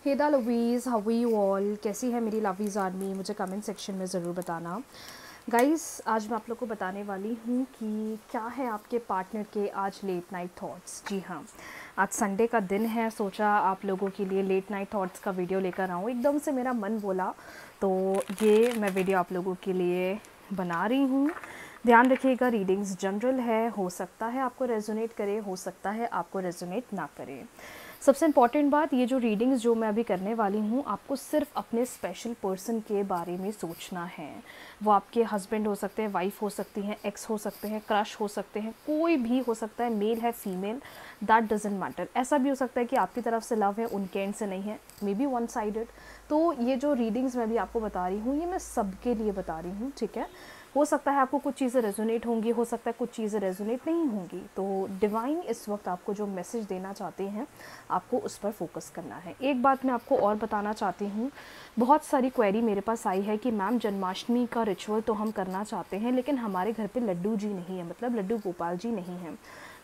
हेदा लवीज़, how you all, कैसी है मेरी लवीज़ आर्मी, मुझे कमेंट सेक्शन में ज़रूर बताना। गाइस, आज मैं आप लोग को बताने वाली हूँ कि क्या है आपके पार्टनर के आज लेट नाइट थॉट्स। जी हाँ, आज संडे का दिन है, सोचा आप लोगों के लिए लेट नाइट थॉट्स का वीडियो लेकर आऊँ। एकदम से मेरा मन बोला तो ये मैं वीडियो आप लोगों के लिए बना रही हूँ। ध्यान रखिएगा, रीडिंग्स जनरल है, हो सकता है आपको रेजोनेट करे, हो सकता है आपको रेजोनेट ना करे। सबसे इम्पॉर्टेंट बात, ये जो रीडिंग्स जो मैं अभी करने वाली हूँ, आपको सिर्फ अपने स्पेशल पर्सन के बारे में सोचना है। वो आपके हस्बैंड हो सकते हैं, वाइफ हो सकती हैं, एक्स हो सकते हैं, क्रश हो सकते हैं, कोई भी हो सकता है, मेल है फीमेल, दैट डजेंट मैटर। ऐसा भी हो सकता है कि आपकी तरफ से लव है, उनके एंड से नहीं है, मे बी वन साइडेड। तो ये जो रीडिंग्स मैं भी आपको बता रही हूँ, ये मैं सबके लिए बता रही हूँ, ठीक है। हो सकता है आपको कुछ चीज़ें रेजोनेट होंगी, हो सकता है कुछ चीज़ें रेजोनेट नहीं होंगी। तो डिवाइन इस वक्त आपको जो मैसेज देना चाहते हैं, आपको उस पर फोकस करना है। एक बात मैं आपको और बताना चाहती हूँ, बहुत सारी क्वेरी मेरे पास आई है कि मैम जन्माष्टमी का रिचुअल तो हम करना चाहते हैं, लेकिन हमारे घर पे लड्डू जी नहीं है, मतलब लड्डू गोपाल जी नहीं हैं,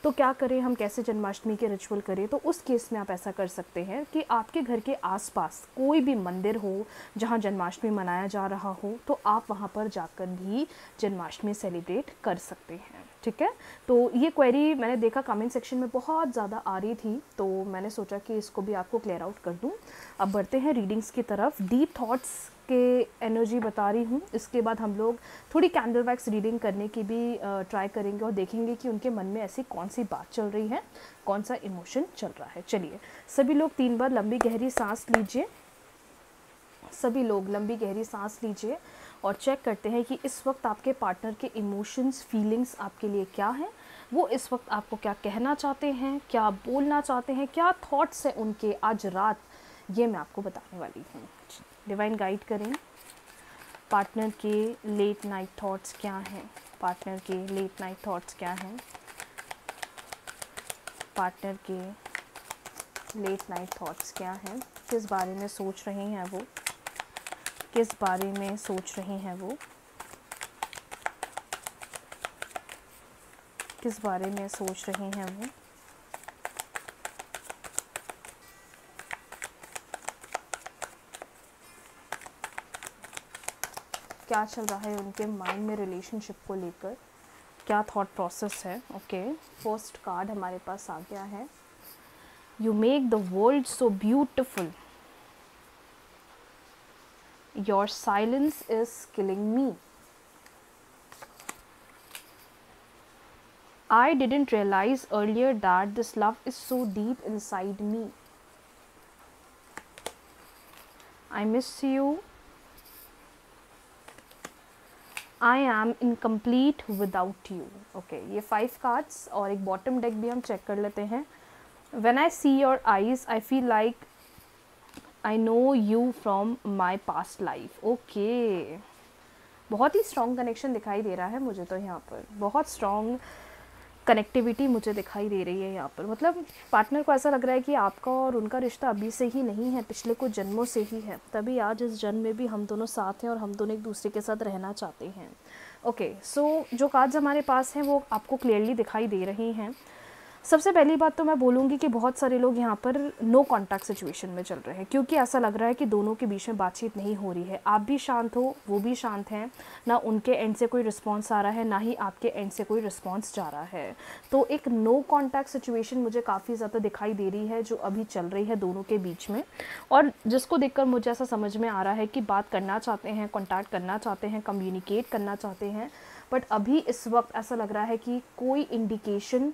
तो क्या करें, हम कैसे जन्माष्टमी के रिचुअल करें। तो उस केस में आप ऐसा कर सकते हैं कि आपके घर के आसपास कोई भी मंदिर हो जहाँ जन्माष्टमी मनाया जा रहा हो, तो आप वहाँ पर जाकर भी जन्माष्टमी सेलिब्रेट कर सकते हैं, ठीक है। तो ये क्वेरी मैंने देखा कमेंट सेक्शन में बहुत ज़्यादा आ रही थी, तो मैंने सोचा कि इसको भी आपको क्लियर आउट कर दूँ। अब बढ़ते हैं रीडिंग्स की तरफ। डीप थॉट्स के एनर्जी बता रही हूँ, इसके बाद हम लोग थोड़ी कैंडल वैक्स रीडिंग करने की भी ट्राई करेंगे और देखेंगे कि उनके मन में ऐसी कौन सी बात चल रही है, कौन सा इमोशन चल रहा है। चलिए, सभी लोग 3 बार लंबी गहरी सांस लीजिए। सभी लोग लंबी गहरी सांस लीजिए और चेक करते हैं कि इस वक्त आपके पार्टनर के इमोशंस, फीलिंग्स आपके लिए क्या हैं। वो इस वक्त आपको क्या कहना चाहते हैं, क्या बोलना चाहते हैं, क्या थॉट्स हैं उनके आज रात, ये मैं आपको बताने वाली हूँ। डिवाइन गाइड करें, पार्टनर के लेट नाइट थॉट्स क्या हैं, पार्टनर के लेट नाइट थॉट्स क्या हैं, पार्टनर के लेट नाइट थॉट्स क्या हैं, किस बारे में सोच रहे हैं वो, किस बारे में सोच रहे हैं वो, किस बारे में सोच रहे हैं वो। क्या चल रहा है उनके माइंड में रिलेशनशिप को लेकर, क्या थॉट प्रोसेस है। ओके, फर्स्ट कार्ड हमारे पास आ गया है, you make the world so beautiful, your silence is killing me, I didn't realize earlier that this love is so deep inside me. I miss you. I am incomplete without you. Okay, ये 5 cards और एक bottom deck भी हम check कर लेते हैं। When I see your eyes, I feel like I know you from my past life. Okay, बहुत ही strong connection दिखाई दे रहा है मुझे तो यहाँ पर, बहुत स्ट्रॉन्ग कनेक्टिविटी मुझे दिखाई दे रही है यहाँ पर। मतलब पार्टनर को ऐसा लग रहा है कि आपका और उनका रिश्ता अभी से ही नहीं है, पिछले कुछ जन्मों से ही है, तभी आज इस जन्म में भी हम दोनों साथ हैं और हम दोनों एक दूसरे के साथ रहना चाहते हैं। ओके, सो जो कार्ड्स हमारे पास हैं वो आपको क्लियरली दिखाई दे रही हैं। सबसे पहली बात तो मैं बोलूँगी कि बहुत सारे लोग यहाँ पर नो कॉन्टैक्ट सिचुएशन में चल रहे हैं, क्योंकि ऐसा लग रहा है कि दोनों के बीच में बातचीत नहीं हो रही है। आप भी शांत हो, वो भी शांत हैं, ना उनके एंड से कोई रिस्पांस आ रहा है, ना ही आपके एंड से कोई रिस्पांस जा रहा है। तो एक नो कॉन्टैक्ट सिचुएशन मुझे काफ़ी ज़्यादा दिखाई दे रही है जो अभी चल रही है दोनों के बीच में, और जिसको देखकर मुझे ऐसा समझ में आ रहा है कि बात करना चाहते हैं, कॉन्टैक्ट करना चाहते हैं, कम्युनिकेट करना चाहते हैं, बट अभी इस वक्त ऐसा लग रहा है कि कोई इंडिकेशन,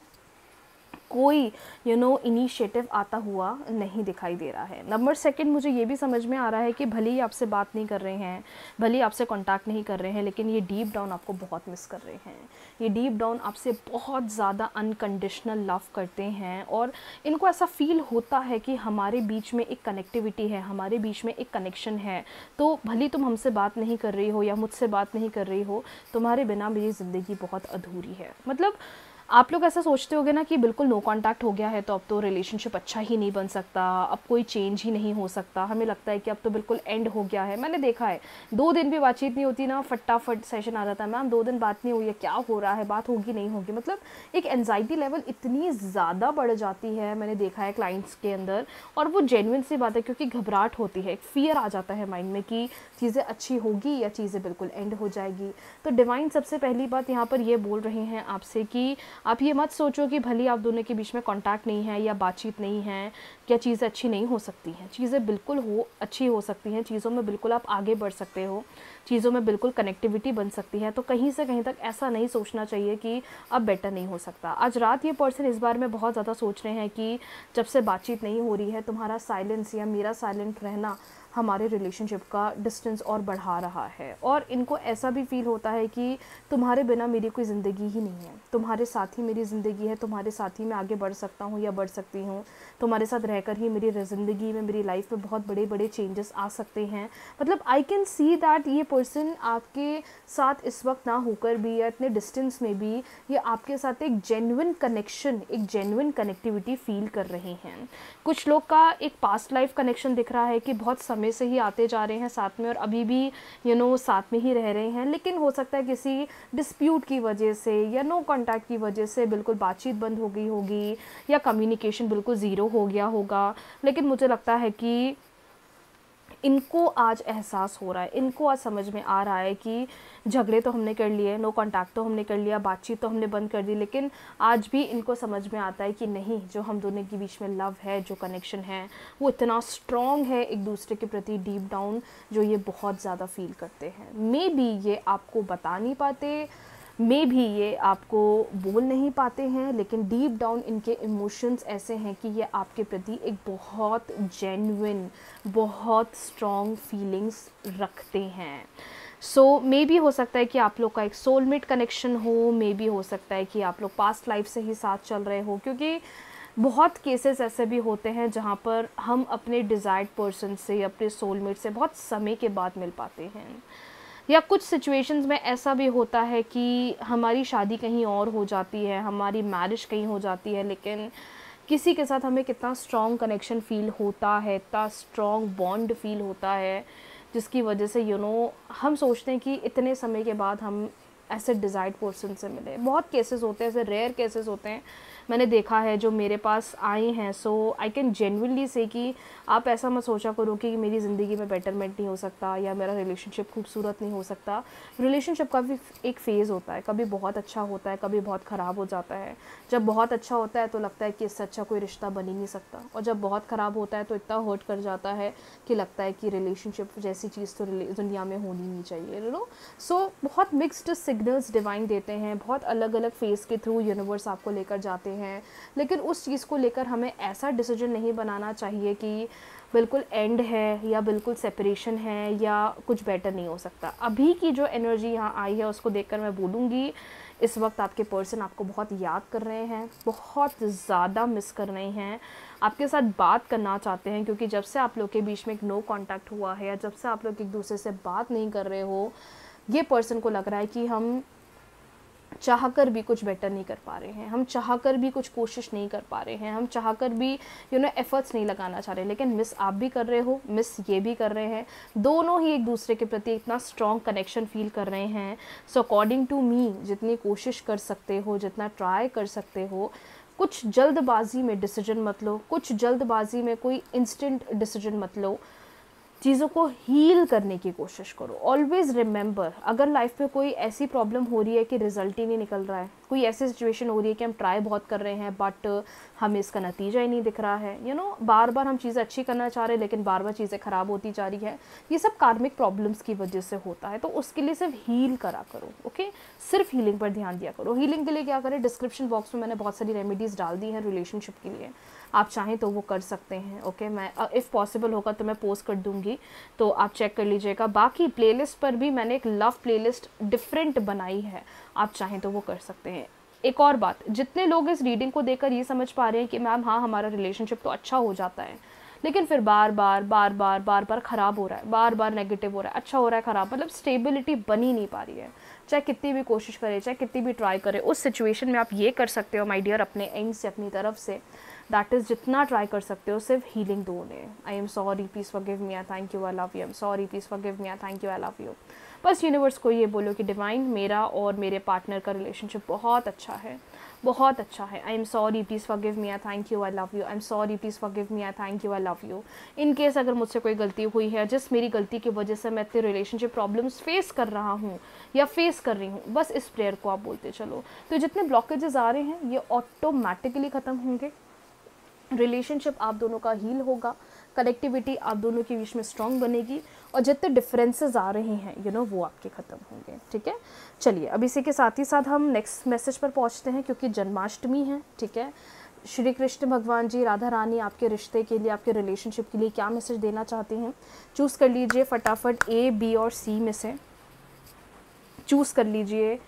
कोई इनिशिएटिव आता हुआ नहीं दिखाई दे रहा है। नंबर सेकंड, मुझे ये भी समझ में आ रहा है कि भले ही आपसे बात नहीं कर रहे हैं, भले ही आपसे कांटेक्ट नहीं कर रहे हैं, लेकिन ये डीप डाउन आपको बहुत मिस कर रहे हैं। ये डीप डाउन आपसे बहुत ज़्यादा अनकंडीशनल लव करते हैं और इनको ऐसा फील होता है कि हमारे बीच में एक कनेक्टिविटी है, हमारे बीच में एक कनेक्शन है। तो भले तुम हमसे बात नहीं कर रही हो या मुझसे बात नहीं कर रही हो, तुम्हारे बिना मेरी ज़िंदगी बहुत अधूरी है। मतलब आप लोग ऐसा सोचते होगे ना कि बिल्कुल नो कांटेक्ट हो गया है तो अब तो रिलेशनशिप अच्छा ही नहीं बन सकता, अब कोई चेंज ही नहीं हो सकता, हमें लगता है कि अब तो बिल्कुल एंड हो गया है। मैंने देखा है 2 दिन भी बातचीत नहीं होती ना, फटाफट सेशन आ जाता है, मैम 2 दिन बात नहीं हुई है, क्या हो रहा है, बात होगी नहीं होगी। मतलब एक एनजाइटी लेवल इतनी ज़्यादा बढ़ जाती है, मैंने देखा है क्लाइंट्स के अंदर। और वो जेन्युइन सी बात है, क्योंकि घबराहट होती है, एक फियर आ जाता है माइंड में कि चीज़ें अच्छी होगी या चीज़ें बिल्कुल एंड हो जाएगी। तो डिवाइन सबसे पहली बात यहाँ पर ये बोल रहे हैं आपसे कि आप ये मत सोचो कि भले आप दोनों के बीच में कांटेक्ट नहीं है या बातचीत नहीं है, क्या चीज़ें अच्छी नहीं हो सकती हैं। चीज़ें बिल्कुल अच्छी हो सकती हैं, चीज़ों में बिल्कुल आप आगे बढ़ सकते हो, चीज़ों में बिल्कुल कनेक्टिविटी बन सकती है। तो कहीं से कहीं तक ऐसा नहीं सोचना चाहिए कि अब बेटर नहीं हो सकता। आज रात ये पर्सन इस बारे में बहुत ज़्यादा सोच रहे हैं कि जब से बातचीत नहीं हो रही है, तुम्हारा साइलेंस या मेरा साइलेंट रहना हमारे रिलेशनशिप का डिस्टेंस और बढ़ा रहा है। और इनको ऐसा भी फील होता है कि तुम्हारे बिना मेरी कोई ज़िंदगी ही नहीं है, तुम्हारे साथ ही मेरी ज़िंदगी है, तुम्हारे साथ ही मैं आगे बढ़ सकता हूँ या बढ़ सकती हूँ, तुम्हारे साथ रहकर ही मेरी ज़िंदगी में, मेरी लाइफ में बहुत बड़े बड़े चेंजेस आ सकते हैं। मतलब आई कैन सी दैट ये पर्सन आपके साथ इस वक्त ना होकर भी या इतने डिस्टेंस में भी ये आपके साथ एक जेन्युइन कनेक्शन, एक जेन्युइन कनेक्टिविटी फील कर रहे हैं। कुछ लोग का एक पास्ट लाइफ कनेक्शन दिख रहा है कि बहुत समय से ही आते जा रहे हैं साथ में और अभी भी साथ में ही रह रहे हैं, लेकिन हो सकता है किसी डिस्प्यूट की वजह से या नो कांटेक्ट की वजह से बिल्कुल बातचीत बंद हो गई होगी या कम्युनिकेशन बिल्कुल ज़ीरो हो गया होगा। लेकिन मुझे लगता है कि इनको आज एहसास हो रहा है, इनको आज समझ में आ रहा है कि झगड़े तो हमने कर लिए, नो कांटेक्ट तो हमने कर लिया, बातचीत तो हमने बंद कर दी, लेकिन आज भी इनको समझ में आता है कि नहीं, जो हम दोनों के बीच में लव है, जो कनेक्शन है, वो इतना स्ट्रॉन्ग है एक दूसरे के प्रति डीप डाउन, जो ये बहुत ज़्यादा फील करते हैं। मे बी ये आपको बता नहीं पाते, मे भी ये आपको बोल नहीं पाते हैं, लेकिन डीप डाउन इनके इमोशंस ऐसे हैं कि ये आपके प्रति एक बहुत जेन्युइन, बहुत स्ट्रॉन्ग फीलिंग्स रखते हैं। सो मे भी हो सकता है कि आप लोग का एक सोलमेट कनेक्शन हो, मे भी हो सकता है कि आप लोग पास्ट लाइफ से ही साथ चल रहे हो, क्योंकि बहुत केसेस ऐसे भी होते हैं जहाँ पर हम अपने डिज़ायर्ड पर्सन से, अपने सोलमेट से बहुत समय के बाद मिल पाते हैं। या कुछ सिचुएशंस में ऐसा भी होता है कि हमारी शादी कहीं और हो जाती है, हमारी मैरिज कहीं हो जाती है, लेकिन किसी के साथ हमें कितना स्ट्रॉन्ग कनेक्शन फ़ील होता है, इतना स्ट्रॉन्ग बॉन्ड फ़ील होता है, जिसकी वजह से हम सोचते हैं कि इतने समय के बाद हम ऐसे डिज़ायर्ड पर्सन से मिले। बहुत केसेस होते हैं, ऐसे रेयर केसेस होते हैं, मैंने देखा है जो मेरे पास आए हैं। सो आई कैन जेन्युइनली से कि आप ऐसा मत सोचा करो कि मेरी ज़िंदगी में बेटरमेंट नहीं हो सकता या मेरा रिलेशनशिप खूबसूरत नहीं हो सकता। रिलेशनशिप का भी एक फ़ेज़ होता है, कभी बहुत अच्छा होता है, कभी बहुत ख़राब हो जाता है। जब बहुत अच्छा होता है तो लगता है कि इससे अच्छा कोई रिश्ता बन ही नहीं सकता, और जब बहुत ख़राब होता है तो इतना हर्ट कर जाता है कि लगता है कि रिलेशनशिप जैसी चीज़ तो दुनिया में होनी नहीं चाहिए। सो बहुत मिक्स्ड सिग्नल्स डिवाइन देते हैं, बहुत अलग अलग फेज़ के थ्रू यूनिवर्स आपको लेकर जाते हैं, लेकिन उस चीज़ को लेकर हमें ऐसा डिसीजन नहीं बनाना चाहिए कि बिल्कुल एंड है या बिल्कुल सेपरेशन है या कुछ बेटर नहीं हो सकता। अभी की जो एनर्जी यहाँ आई है उसको देखकर मैं बोलूँगी, इस वक्त आपके पर्सन आपको बहुत याद कर रहे हैं, बहुत ज़्यादा मिस कर रहे हैं, आपके साथ बात करना चाहते हैं, क्योंकि जब से आप लोग के बीच में एक नो कांटेक्ट हुआ है या जब से आप लोग एक दूसरे से बात नहीं कर रहे हो, ये पर्सन को लग रहा है कि हम चाहकर भी कुछ बेटर नहीं कर पा रहे हैं, हम चाहकर भी कुछ कोशिश नहीं कर पा रहे हैं, हम चाहकर भी एफर्ट्स नहीं लगाना चाह रहे, लेकिन मिस आप भी कर रहे हो, मिस ये भी कर रहे हैं, दोनों ही एक दूसरे के प्रति इतना स्ट्रॉन्ग कनेक्शन फील कर रहे हैं। सो अकॉर्डिंग टू मी, जितनी कोशिश कर सकते हो, जितना ट्राई कर सकते हो, कुछ जल्दबाजी में डिसीजन मत लो, कुछ जल्दबाजी में कोई इंस्टेंट डिसीजन मत लो, चीज़ों को हील करने की कोशिश करो। ऑलवेज़ रिमेंबर, अगर लाइफ में कोई ऐसी प्रॉब्लम हो रही है कि रिजल्ट ही नहीं निकल रहा है, कोई ऐसी सिचुएशन हो रही है कि हम ट्राई बहुत कर रहे हैं बट हमें इसका नतीजा ही नहीं दिख रहा है, बार बार हम चीज़ें अच्छी करना चाह रहे हैं लेकिन बार बार चीज़ें ख़राब होती जा रही है, ये सब कार्मिक प्रॉब्लम्स की वजह से होता है। तो उसके लिए सिर्फ हील करा करो, ओके, सिर्फ हीलिंग पर ध्यान दिया करो। हीलिंग के लिए क्या करें, डिस्क्रिप्शन बॉक्स में मैंने बहुत सारी रेमेडीज़ डाल दी हैं रिलेशनशिप के लिए, आप चाहें तो वो कर सकते हैं, ओके। मैं इफ़ पॉसिबल होगा तो मैं पोस्ट कर दूँगी, तो आप चेक कर लीजिएगा। बाकी प्लेलिस्ट पर भी मैंने एक लव प्लेलिस्ट डिफरेंट बनाई है, आप चाहें तो वो कर सकते हैं। एक और बात, जितने लोग इस रीडिंग को देखकर ये समझ पा रहे हैं कि मैम हाँ हमारा रिलेशनशिप तो अच्छा हो जाता है लेकिन फिर बार बार ख़राब हो रहा है, बार बार नेगेटिव हो रहा है, अच्छा हो रहा है ख़राब, मतलब स्टेबिलिटी बन ही नहीं पा रही है, चाहे कितनी भी कोशिश करें, चाहे कितनी भी ट्राई करें, उस सिचुएशन में आप ये कर सकते हो माय डियर अपने एंड से, अपनी तरफ से, दैट इज़ जितना ट्राई कर सकते हो सिर्फ हीलिंग दो उन्हें। I am sorry, please forgive me, I thank you, I love you, I am sorry, please forgive me, I thank you, I love you. बस यूनिवर्स को ये बोलो कि डिवाइन, मेरा और मेरे पार्टनर का रिलेशनशिप बहुत अच्छा है, बहुत अच्छा है। I am sorry, please forgive me, I thank you, I love you, I am sorry, please forgive me, I thank you, I love you. In case अगर मुझसे कोई गलती हुई है, जिस मेरी गलती की वजह से मैं इतने रिलेशनशिप प्रॉब्लम्स फेस कर रहा हूँ या फेस कर रही हूँ, बस इस प्रेयर को आप बोलते चलो, तो जितने ब्लॉकेजेस आ रहे हैं ये ऑटोमेटिकली ख़त्म होंगे, रिलेशनशिप आप दोनों का हील होगा, कनेक्टिविटी आप दोनों के बीच में स्ट्रॉन्ग बनेगी, और जितने डिफरेंसेस आ रहे हैं वो आपके ख़त्म होंगे। ठीक है, चलिए अब इसी के साथ ही साथ हम नेक्स्ट मैसेज पर पहुंचते हैं, क्योंकि जन्माष्टमी है। ठीक है, श्री कृष्ण भगवान जी, राधा रानी आपके रिश्ते के लिए, आपके रिलेशनशिप के लिए क्या मैसेज देना चाहते हैं, चूज़ कर लीजिए फटाफट A, B और C में से। चूज़ कर लीजिए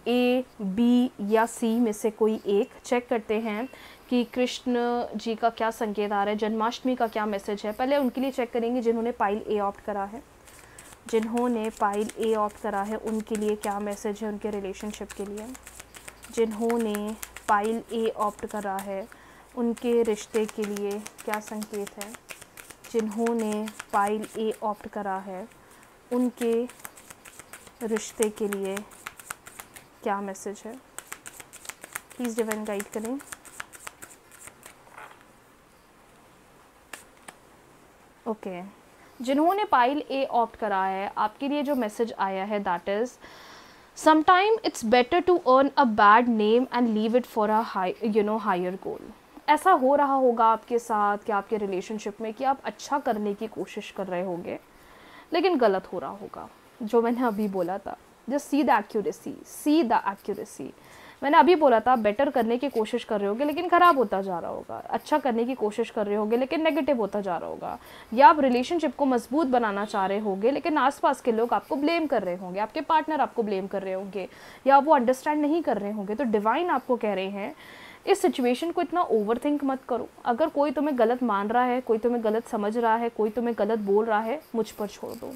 A, B या C में से कोई एक। चेक करते हैं कि कृष्ण जी का क्या संकेत आ रहा है, जन्माष्टमी का क्या मैसेज है। पहले उनके लिए चेक करेंगे जिन्होंने पाइल A ऑप्ट करा है, जिन्होंने पाइल A ऑप्ट करा है उनके लिए क्या मैसेज है उनके रिलेशनशिप के लिए। जिन्होंने पाइल A ऑप्ट करा है उनके रिश्ते के लिए क्या संकेत है। जिन्होंने पाइल A ऑप्ट करा है उनके रिश्ते के लिए क्या मैसेज है, प्लीज़ डिवाइन गाइड करें। ओके, जिन्होंने पाइल A ऑप्ट करा है आपके लिए जो मैसेज आया है, that is sometime it's better to earn a bad name and leave it for a higher goal. ऐसा हो रहा होगा आपके साथ कि आपके रिलेशनशिप में कि आप अच्छा करने की कोशिश कर रहे होंगे लेकिन गलत हो रहा होगा, जो मैंने अभी बोला था, just see the accuracy, see the accuracy. मैंने अभी बोला था बेटर करने की कोशिश कर रहे होगे लेकिन ख़राब होता जा रहा होगा, अच्छा करने की कोशिश कर रहे होगे लेकिन नेगेटिव होता जा रहा होगा, या आप रिलेशनशिप को मजबूत बनाना चाह रहे होगे लेकिन आसपास के लोग आपको ब्लेम कर रहे होंगे, आपके पार्टनर आपको ब्लेम कर रहे होंगे, या वो अंडरस्टैंड नहीं कर रहे होंगे। तो डिवाइन आपको कह रहे हैं इस सिचुएशन को इतना ओवरथिंक मत करो। अगर कोई तुम्हें गलत मान रहा है, कोई तुम्हें गलत समझ रहा है, कोई तुम्हें गलत बोल रहा है, मुझ पर छोड़ दो,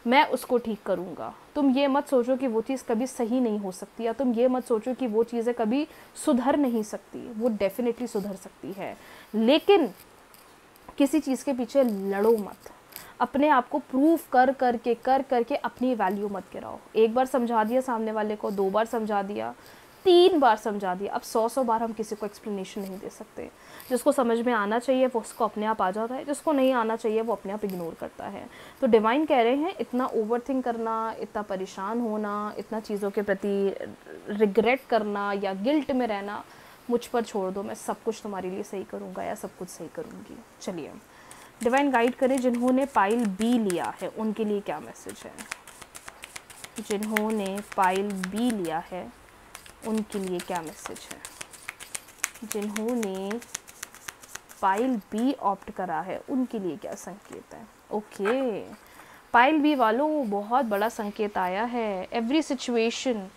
मैं उसको ठीक करूँगा। तुम ये मत सोचो कि वो चीज़ कभी सही नहीं हो सकती, या तुम ये मत सोचो कि वो चीज़ें कभी सुधर नहीं सकती, वो डेफिनेटली सुधर सकती है, लेकिन किसी चीज़ के पीछे लड़ो मत। अपने आप को प्रूव कर करके अपनी वैल्यू मत गिराओ। एक बार समझा दिया सामने वाले को, 2 बार समझा दिया, 3 बार समझा दिया, अब 100 बार हम किसी को एक्सप्लेनेशन नहीं दे सकते। जिसको समझ में आना चाहिए वो उसको अपने आप आ जाता है, जिसको नहीं आना चाहिए वो अपने आप इग्नोर करता है। तो डिवाइन कह रहे हैं इतना ओवरथिंक करना, इतना परेशान होना, इतना चीज़ों के प्रति रिग्रेट करना या गिल्ट में रहना मुझ पर छोड़ दो, मैं सब कुछ तुम्हारे लिए सही करूँगा या सब कुछ सही करूँगी। चलिए डिवाइन गाइड करें, जिन्होंने पाइल B लिया है उनके लिए क्या मैसेज है। जिन्होंने पाइल B लिया है उनके लिए क्या मैसेज है। जिन्होंने पाइल B ऑप्ट करा है उनके लिए क्या संकेत है। ओके, पाइल B वालों बहुत बड़ा संकेत आया है। एवरी सिचुएशन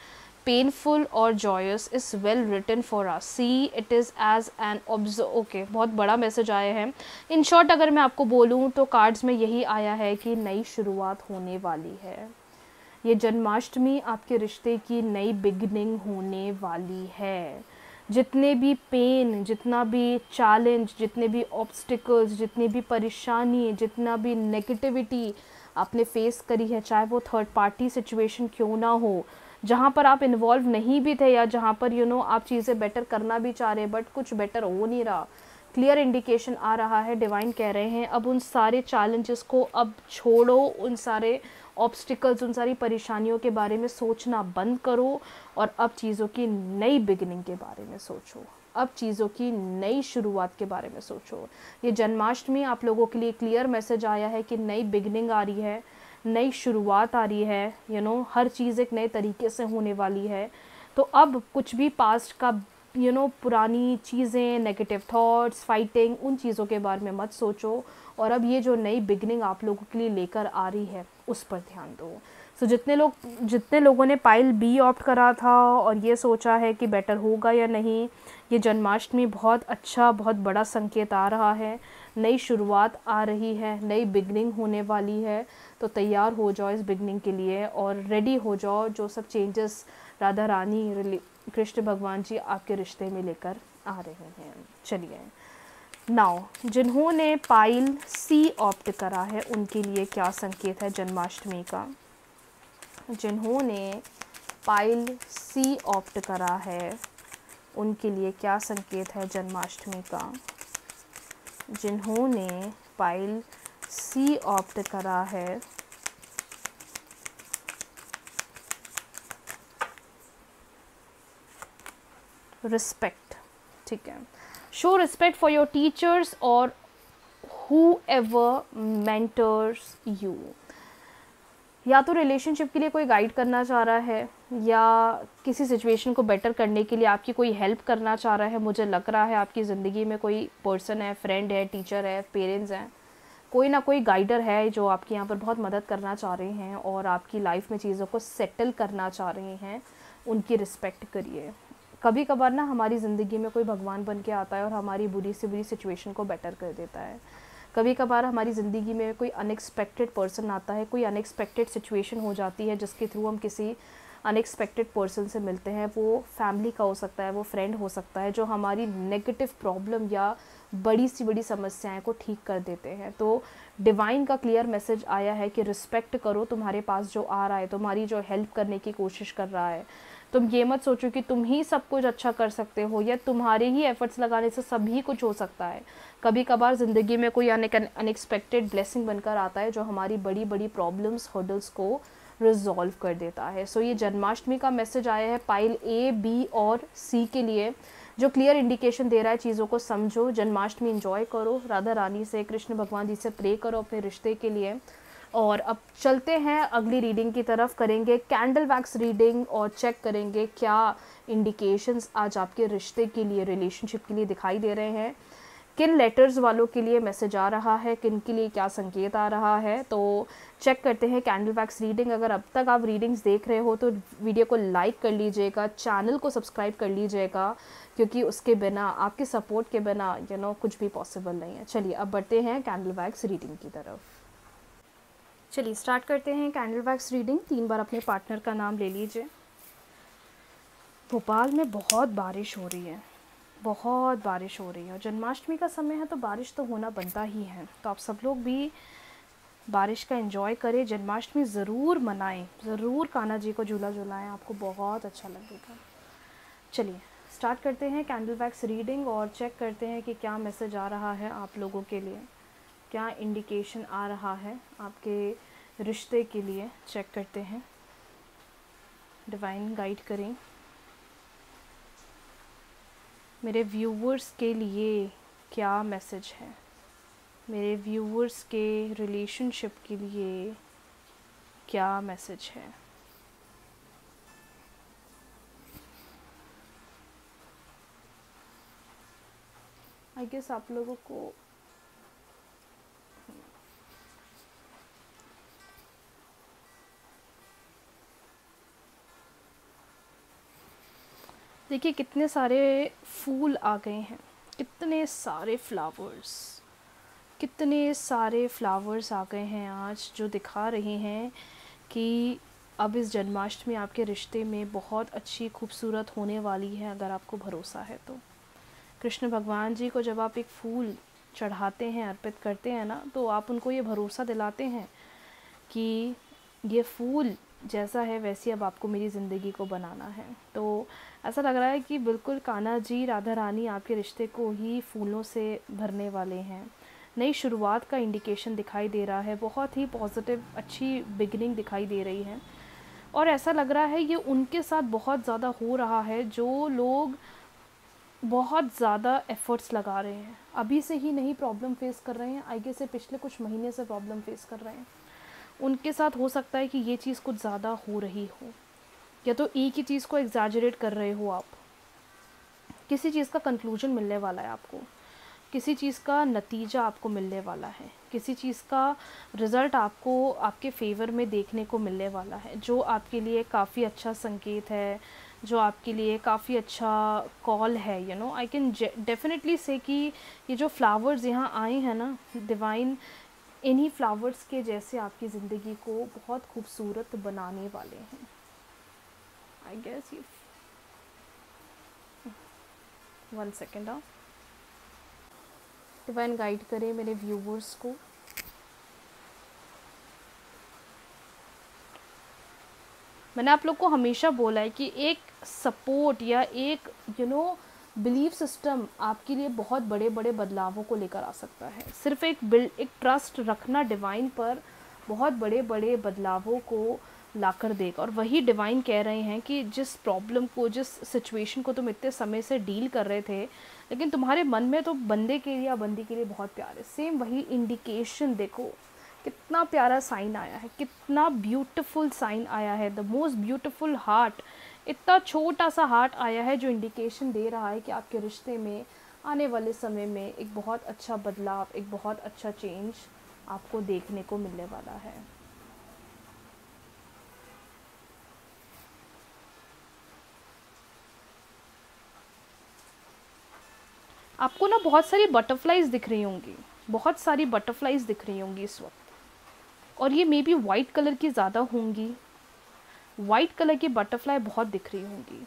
पेनफुल और joys is well written for us, see it is as an observe. Okay, बहुत बड़ा मैसेज आया है। इन शॉर्ट अगर मैं आपको बोलूँ तो कार्ड्स में यही आया है कि नई शुरुआत होने वाली है। ये जन्माष्टमी आपके रिश्ते की नई बिगनिंग होने वाली है। जितने भी पेन, जितना भी चैलेंज, जितने भी ऑब्स्टिकल्स, जितनी भी परेशानी, जितना भी नेगेटिविटी आपने फेस करी है, चाहे वो थर्ड पार्टी सिचुएशन क्यों ना हो, जहाँ पर आप इन्वॉल्व नहीं भी थे, या जहाँ पर आप चीज़ें बेटर करना भी चाह रहे बट कुछ बेटर हो नहीं रहा, क्लियर इंडिकेशन आ रहा है। डिवाइन कह रहे हैं अब उन सारे चैलेंजेस को अब छोड़ो, उन सारे ऑब्स्टिकल्स, उन सारी परेशानियों के बारे में सोचना बंद करो और अब चीज़ों की नई बिगनिंग के बारे में सोचो, अब चीज़ों की नई शुरुआत के बारे में सोचो। ये जन्माष्टमी आप लोगों के लिए क्लियर मैसेज आया है कि नई बिगनिंग आ रही है, नई शुरुआत आ रही है, हर चीज़ एक नए तरीके से होने वाली है। तो अब कुछ भी पास्ट का पुरानी चीज़ें, नेगेटिव थॉट्स, फाइटिंग, उन चीज़ों के बारे में मत सोचो, और अब ये जो नई बिगनिंग आप लोगों के लिए लेकर आ रही है उस पर ध्यान दो। सो जितने लोगों ने पाइल B ऑप्ट करा था और ये सोचा है कि बेटर होगा या नहीं, ये जन्माष्टमी बहुत अच्छा, बहुत बड़ा संकेत आ रहा है। नई शुरुआत आ रही है, नई बिगनिंग होने वाली है। तो तैयार हो जाओ इस बिगनिंग के लिए और रेडी हो जाओ जो सब चेंजेस राधा रानी, कृष्ण भगवान जी आपके रिश्ते में लेकर आ रहे हैं। चलिए नाउ, जिन्होंने पाइल सी ऑप्ट करा है उनके लिए क्या संकेत है जन्माष्टमी का? जिन्होंने पाइल सी ऑप्ट करा है उनके लिए क्या संकेत है जन्माष्टमी का? जिन्होंने पाइल सी ऑप्ट करा है रिस्पेक्ट, ठीक है। Show respect for your teachers और whoever mentors you। या तो रिलेशनशिप के लिए कोई गाइड करना चाह रहा है या किसी सिचुएशन को बेटर करने के लिए आपकी कोई हेल्प करना चाह रहा है। मुझे लग रहा है आपकी ज़िंदगी में कोई पर्सन है, फ्रेंड है, टीचर है, पेरेंट्स हैं, कोई ना कोई गाइडर है जो आपकी यहाँ पर बहुत मदद करना चाह रहे हैं और आपकी लाइफ में चीज़ों को सेटल करना चाह रहे हैं। उनकी रिस्पेक्ट करिए। कभी कभार ना हमारी ज़िंदगी में कोई भगवान बन के आता है और हमारी बुरी से बुरी सिचुएशन को बेटर कर देता है। कभी कभार हमारी ज़िंदगी में कोई अनएक्सपेक्टेड पर्सन आता है, कोई अनएक्सपेक्टेड सिचुएशन हो जाती है जिसके थ्रू हम किसी अनएक्सपेक्टेड पर्सन से मिलते हैं। वो फैमिली का हो सकता है, वो फ्रेंड हो सकता है, जो हमारी नेगेटिव प्रॉब्लम या बड़ी सी बड़ी समस्याएं को ठीक कर देते हैं। तो डिवाइन का क्लियर मैसेज आया है कि रिस्पेक्ट करो तुम्हारे पास जो आ रहा है, तुम्हारी जो हेल्प करने की कोशिश कर रहा है। तुम ये मत सोचो कि तुम ही सब कुछ अच्छा कर सकते हो या तुम्हारे ही एफर्ट्स लगाने से सभी कुछ हो सकता है। कभी कभार ज़िंदगी में कोई अनएक्सपेक्टेड ब्लेसिंग बनकर आता है जो हमारी बड़ी बड़ी प्रॉब्लम्स, हर्डल्स को रिजॉल्व कर देता है। सो ये जन्माष्टमी का मैसेज आया है पाइल ए, बी और सी के लिए, जो क्लियर इंडिकेशन दे रहा है चीज़ों को समझो, जन्माष्टमी एंजॉय करो, राधा रानी से, कृष्ण भगवान जी से प्रे करो अपने रिश्ते के लिए। और अब चलते हैं अगली रीडिंग की तरफ, करेंगे कैंडल वैक्स रीडिंग और चेक करेंगे क्या इंडिकेशंस आज आपके रिश्ते के लिए, रिलेशनशिप के लिए दिखाई दे रहे हैं। किन लेटर्स वालों के लिए मैसेज आ रहा है, किन के लिए क्या संकेत आ रहा है। तो चेक करते हैं कैंडल वैक्स रीडिंग। अगर अब तक आप रीडिंग्स देख रहे हो तो वीडियो को लाइक कर लीजिएगा, चैनल को सब्सक्राइब कर लीजिएगा, क्योंकि उसके बिना, आपके सपोर्ट के बिना कुछ भी पॉसिबल नहीं है। चलिए अब बढ़ते हैं कैंडल वैक्स रीडिंग की तरफ। चलिए स्टार्ट करते हैं कैंडल वैक्स रीडिंग। 3 बार अपने पार्टनर का नाम ले लीजिए। भोपाल में बहुत बारिश हो रही है, बहुत बारिश हो रही है और जन्माष्टमी का समय है तो बारिश तो होना बनता ही है। तो आप सब लोग भी बारिश का एंजॉय करें, जन्माष्टमी ज़रूर मनाएं, ज़रूर कान्हा जी को झूला झुलाएं, आपको बहुत अच्छा लगेगा। चलिए स्टार्ट करते हैं कैंडल वैक्स रीडिंग और चेक करते हैं कि क्या मैसेज आ रहा है आप लोगों के लिए, क्या इंडिकेशन आ रहा है आपके रिश्ते के लिए। चेक करते हैं, डिवाइन गाइड करें मेरे व्यूवर्स के लिए, क्या मैसेज है मेरे व्यूवर्स के रिलेशनशिप के लिए, क्या मैसेज है। आई गेस आप लोगों को देखिए कितने सारे फूल आ गए हैं, कितने सारे फ्लावर्स, कितने सारे फ्लावर्स आ गए हैं आज, जो दिखा रहे हैं कि अब इस जन्माष्टमी आपके रिश्ते में बहुत अच्छी खूबसूरत होने वाली है, अगर आपको भरोसा है तो। कृष्ण भगवान जी को जब आप एक फूल चढ़ाते हैं, अर्पित करते हैं ना, तो आप उनको ये भरोसा दिलाते हैं कि ये फूल जैसा है वैसी अब आपको मेरी ज़िंदगी को बनाना है। तो ऐसा लग रहा है कि बिल्कुल कान्हा जी, राधा रानी आपके रिश्ते को ही फूलों से भरने वाले हैं। नई शुरुआत का इंडिकेशन दिखाई दे रहा है, बहुत ही पॉजिटिव अच्छी बिगिनिंग दिखाई दे रही है। और ऐसा लग रहा है ये उनके साथ बहुत ज़्यादा हो रहा है जो लोग बहुत ज़्यादा एफ़र्ट्स लगा रहे हैं, अभी से ही नहीं प्रॉब्लम फेस कर रहे हैं, आगे से पिछले कुछ महीने से प्रॉब्लम फेस कर रहे हैं। उनके साथ हो सकता है कि ये चीज़ कुछ ज़्यादा हो रही हो, या तो एक ही चीज़ को एग्जैजरेट कर रहे हो आप। किसी चीज़ का कंक्लूजन मिलने वाला है आपको, किसी चीज़ का नतीजा आपको मिलने वाला है, किसी चीज़ का रिज़ल्ट आपको आपके फेवर में देखने को मिलने वाला है, जो आपके लिए काफ़ी अच्छा संकेत है, जो आपके लिए काफ़ी अच्छा कॉल है। आई कैन डेफिनेटली से कि ये जो फ्लावर्स यहाँ आए हैं ना डिवाइन, इन्हीं फ्लावर्स के जैसे आपकी ज़िंदगी को बहुत खूबसूरत बनाने वाले हैं। आई गेस ये 1 सेकेंड डिवाइन गाइड करे मेरे व्यूवर्स को। मैंने आप लोग को हमेशा बोला है कि एक सपोर्ट या एक बिलीफ सिस्टम आपके लिए बहुत बड़े बड़े बदलावों को लेकर आ सकता है। सिर्फ एक ट्रस्ट रखना डिवाइन पर बहुत बड़े बड़े बदलावों को लाकर देगा। और वही डिवाइन कह रहे हैं कि जिस प्रॉब्लम को, जिस सिचुएशन को तुम इतने समय से डील कर रहे थे, लेकिन तुम्हारे मन में तो बंदे के लिए या बंदी के लिए बहुत प्यार है। सेम वही इंडिकेशन देखो, कितना प्यारा साइन आया है, कितना ब्यूटीफुल साइन आया है, द मोस्ट ब्यूटीफुल हार्ट। इतना छोटा सा हार्ट आया है जो इंडिकेशन दे रहा है कि आपके रिश्ते में आने वाले समय में एक बहुत अच्छा बदलाव, एक बहुत अच्छा चेंज आपको देखने को मिलने वाला है। आपको ना बहुत सारी बटरफ्लाइज दिख रही होंगी, बहुत सारी बटरफ्लाइज दिख रही होंगी इस वक्त, और ये मे बी वाइट कलर की ज़्यादा होंगी। वाइट कलर की बटरफ्लाई बहुत दिख रही होंगी।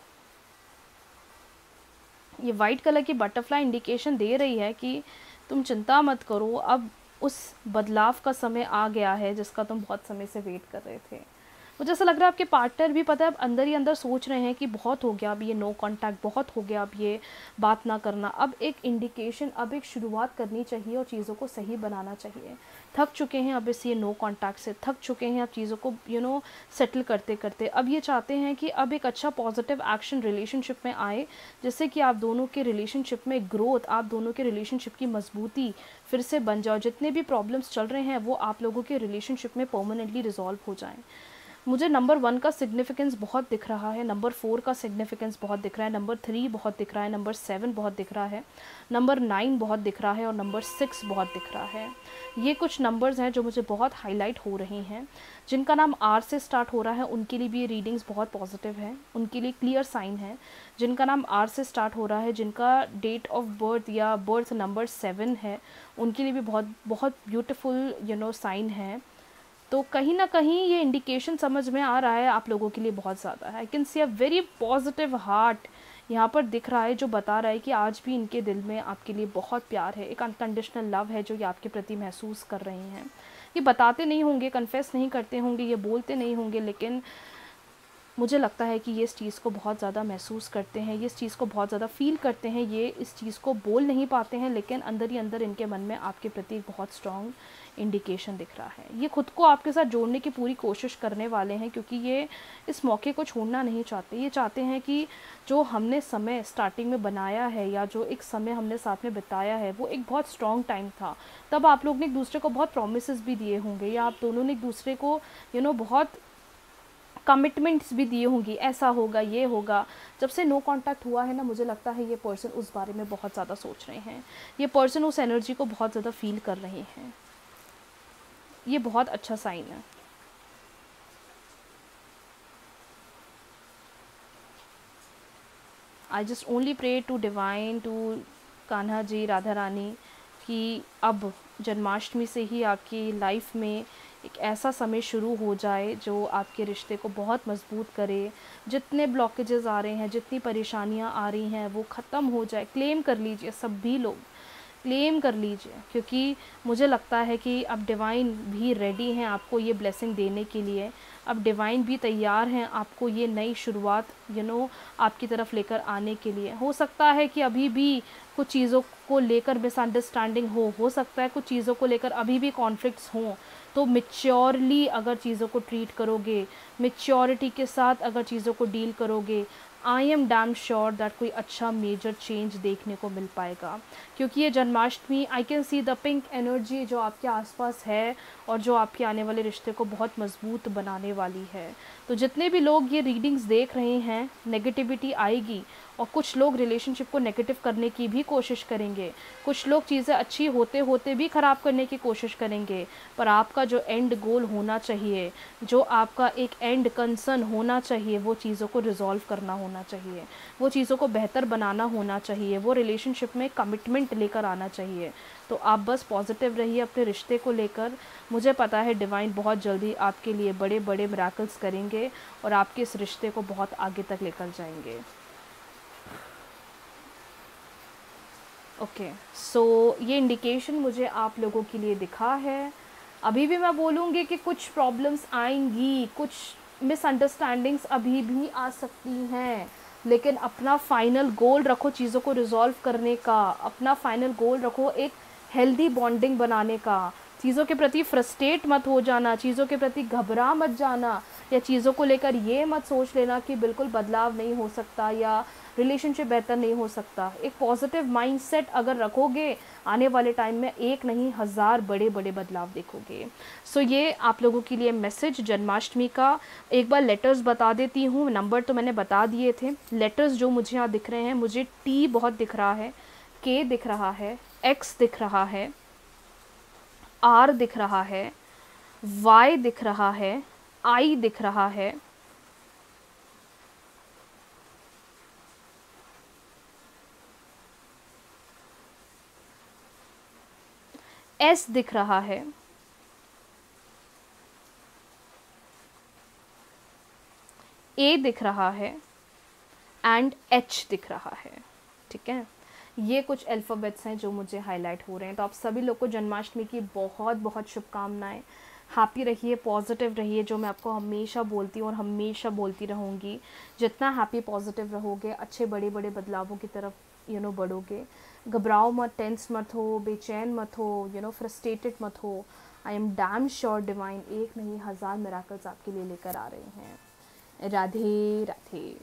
ये वाइट कलर की बटरफ्लाई इंडिकेशन दे रही है कि तुम चिंता मत करो, अब उस बदलाव का समय आ गया है जिसका तुम बहुत समय से वेट कर रहे थे। मुझे ऐसा लग रहा है आपके पार्टनर भी पता है अब अंदर ही अंदर सोच रहे हैं कि बहुत हो गया, अब ये नो कांटेक्ट बहुत हो गया, अब ये बात ना करना। अब एक इंडिकेशन, अब एक शुरुआत करनी चाहिए और चीज़ों को सही बनाना चाहिए। थक चुके हैं अब इस ये नो कांटेक्ट से, थक चुके हैं अब चीज़ों को सेटल करते करते। अब ये चाहते हैं कि अब एक अच्छा पॉजिटिव एक्शन रिलेशनशिप में आए, जिससे कि आप दोनों के रिलेशनशिप में ग्रोथ, आप दोनों के रिलेशनशिप की मजबूती फिर से बन जाओ। जितने भी प्रॉब्लम्स चल रहे हैं वो आप लोगों के रिलेशनशिप में परमानेंटली रिजॉल्व हो जाएं। मुझे नंबर 1 का सिग्निफिकेंस बहुत दिख रहा है, नंबर 4 का सिग्निफिकेंस बहुत दिख रहा है, नंबर 3 बहुत दिख रहा है, नंबर 7 बहुत दिख रहा है, नंबर 9 बहुत दिख रहा है और नंबर 6 बहुत दिख रहा है। ये कुछ नंबर्स हैं जो मुझे बहुत हाईलाइट हो रही हैं। जिनका नाम R से स्टार्ट हो रहा है उनके लिए भी ये रीडिंग्स बहुत पॉजिटिव है, उनके लिए क्लियर साइन है। जिनका नाम R से स्टार्ट हो रहा है, जिनका डेट ऑफ बर्थ या बर्थ नंबर 7 है, उनके लिए भी बहुत बहुत ब्यूटीफुल साइन है। तो कहीं ना कहीं ये इंडिकेशन समझ में आ रहा है आप लोगों के लिए बहुत ज़्यादा है। I can see a very positive heart यहाँ पर दिख रहा है, जो बता रहा है कि आज भी इनके दिल में आपके लिए बहुत प्यार है, एक अनकंडीशनल लव है जो ये आपके प्रति महसूस कर रहे हैं। ये बताते नहीं होंगे, कन्फेस नहीं करते होंगे, ये बोलते नहीं होंगे, लेकिन मुझे लगता है कि ये इस चीज़ को बहुत ज़्यादा महसूस करते हैं, ये इस चीज़ को बहुत ज़्यादा फील करते हैं। ये इस चीज़ को बोल नहीं पाते हैं, लेकिन अंदर ही अंदर इनके मन में आपके प्रति एक बहुत स्ट्रॉन्ग इंडिकेशन दिख रहा है। ये खुद को आपके साथ जोड़ने की पूरी कोशिश करने वाले हैं, क्योंकि ये इस मौके को छोड़ना नहीं चाहते। ये चाहते हैं कि जो हमने समय स्टार्टिंग में बनाया है या जो एक समय हमने साथ में बिताया है वो एक बहुत स्ट्रॉन्ग टाइम था। तब आप लोग ने एक दूसरे को बहुत प्रोमिसेस भी दिए होंगे, या आप दोनों ने एक दूसरे को बहुत कमिटमेंट्स भी दिए होंगी, ऐसा होगा, ये होगा। जब से नो कांटेक्ट हुआ है ना, मुझे लगता है ये पर्सन उस बारे में बहुत ज़्यादा सोच रहे हैं, ये पर्सन उस एनर्जी को बहुत ज़्यादा फील कर रहे हैं। ये बहुत अच्छा साइन है। I just only pray to divine, to Kanha ji, Radha Rani, कि अब जन्माष्टमी से ही आपकी लाइफ में एक ऐसा समय शुरू हो जाए जो आपके रिश्ते को बहुत मजबूत करे। जितने ब्लॉकेजेस आ रहे हैं, जितनी परेशानियां आ रही हैं, वो ख़त्म हो जाए। क्लेम कर लीजिए, सभी लोग क्लेम कर लीजिए, क्योंकि मुझे लगता है कि अब डिवाइन भी रेडी हैं आपको ये ब्लेसिंग देने के लिए। अब डिवाइन भी तैयार हैं आपको ये नई शुरुआत आपकी तरफ लेकर आने के लिए। हो सकता है कि अभी भी कुछ चीज़ों को लेकर मिसअंडरस्टैंडिंग हो सकता है कुछ चीज़ों को लेकर अभी भी कॉन्फ्लिक्ट्स हों। तो मैच्योरली अगर चीज़ों को ट्रीट करोगे, मैच्योरिटी के साथ अगर चीज़ों को डील करोगे, I am damn sure that कोई अच्छा मेजर चेंज देखने को मिल पाएगा। क्योंकि ये Janmashtami, I can see the pink energy जो आपके आसपास है और जो आपके आने वाले रिश्ते को बहुत मजबूत बनाने वाली है। तो जितने भी लोग ये रीडिंग्स देख रहे हैं, नेगेटिविटी आएगी और कुछ लोग रिलेशनशिप को नेगेटिव करने की भी कोशिश करेंगे, कुछ लोग चीज़ें अच्छी होते होते भी ख़राब करने की कोशिश करेंगे। पर आपका जो एंड गोल होना चाहिए, जो आपका एक एंड कंसर्न होना चाहिए, वो चीज़ों को रिजॉल्व करना होना चाहिए, वो चीज़ों को बेहतर बनाना होना चाहिए, वो रिलेशनशिप में कमिटमेंट लेकर आना चाहिए। तो आप बस पॉजिटिव रहिए अपने रिश्ते को लेकर। मुझे पता है डिवाइन बहुत जल्दी आपके लिए बड़े बड़े मिराकल्स करेंगे और आपके इस रिश्ते को बहुत आगे तक लेकर जाएंगे। ओके, सो ये इंडिकेशन मुझे आप लोगों के लिए दिखा है। अभी भी मैं बोलूँगी कि कुछ प्रॉब्लम्स आएंगी, कुछ मिसअंडरस्टैंडिंग्स अभी भी आ सकती हैं, लेकिन अपना फाइनल गोल रखो चीज़ों को रिजॉल्व करने का, अपना फाइनल गोल रखो एक हेल्दी बॉन्डिंग बनाने का। चीज़ों के प्रति फ्रस्ट्रेट मत हो जाना, चीज़ों के प्रति घबरा मत जाना, या चीज़ों को लेकर ये मत सोच लेना कि बिल्कुल बदलाव नहीं हो सकता या रिलेशनशिप बेहतर नहीं हो सकता। एक पॉजिटिव माइंडसेट अगर रखोगे, आने वाले टाइम में एक नहीं 1000 बड़े बड़े बदलाव देखोगे। सो ये आप लोगों के लिए मैसेज जन्माष्टमी का। एक बार लेटर्स बता देती हूँ, नंबर तो मैंने बता दिए थे। लेटर्स जो मुझे यहाँ दिख रहे हैं, मुझे टी बहुत दिख रहा है, के दिख रहा है, एक्स दिख रहा है, आर दिख रहा है, वाई दिख रहा है, आई दिख रहा है, एस दिख रहा है, ए दिख रहा है एंड एच दिख रहा है। ठीक है, ये कुछ अल्फ़ाबेट्स हैं जो मुझे हाईलाइट हो रहे हैं। तो आप सभी लोग को जन्माष्टमी की बहुत बहुत शुभकामनाएं। हैप्पी रहिए, पॉजिटिव रहिए, जो मैं आपको हमेशा बोलती हूँ और हमेशा बोलती रहूँगी। जितना हैप्पी पॉजिटिव रहोगे, अच्छे बड़े बड़े बदलावों की तरफ बढ़ोगे। घबराओ मत, टेंस मत हो, बेचैन मत हो, फ्रस्ट्रेटेड मत हो। I am damn sure divine एक नहीं 1000 मिराकल्स आपके लिए लेकर आ रहे हैं। राधे राधे।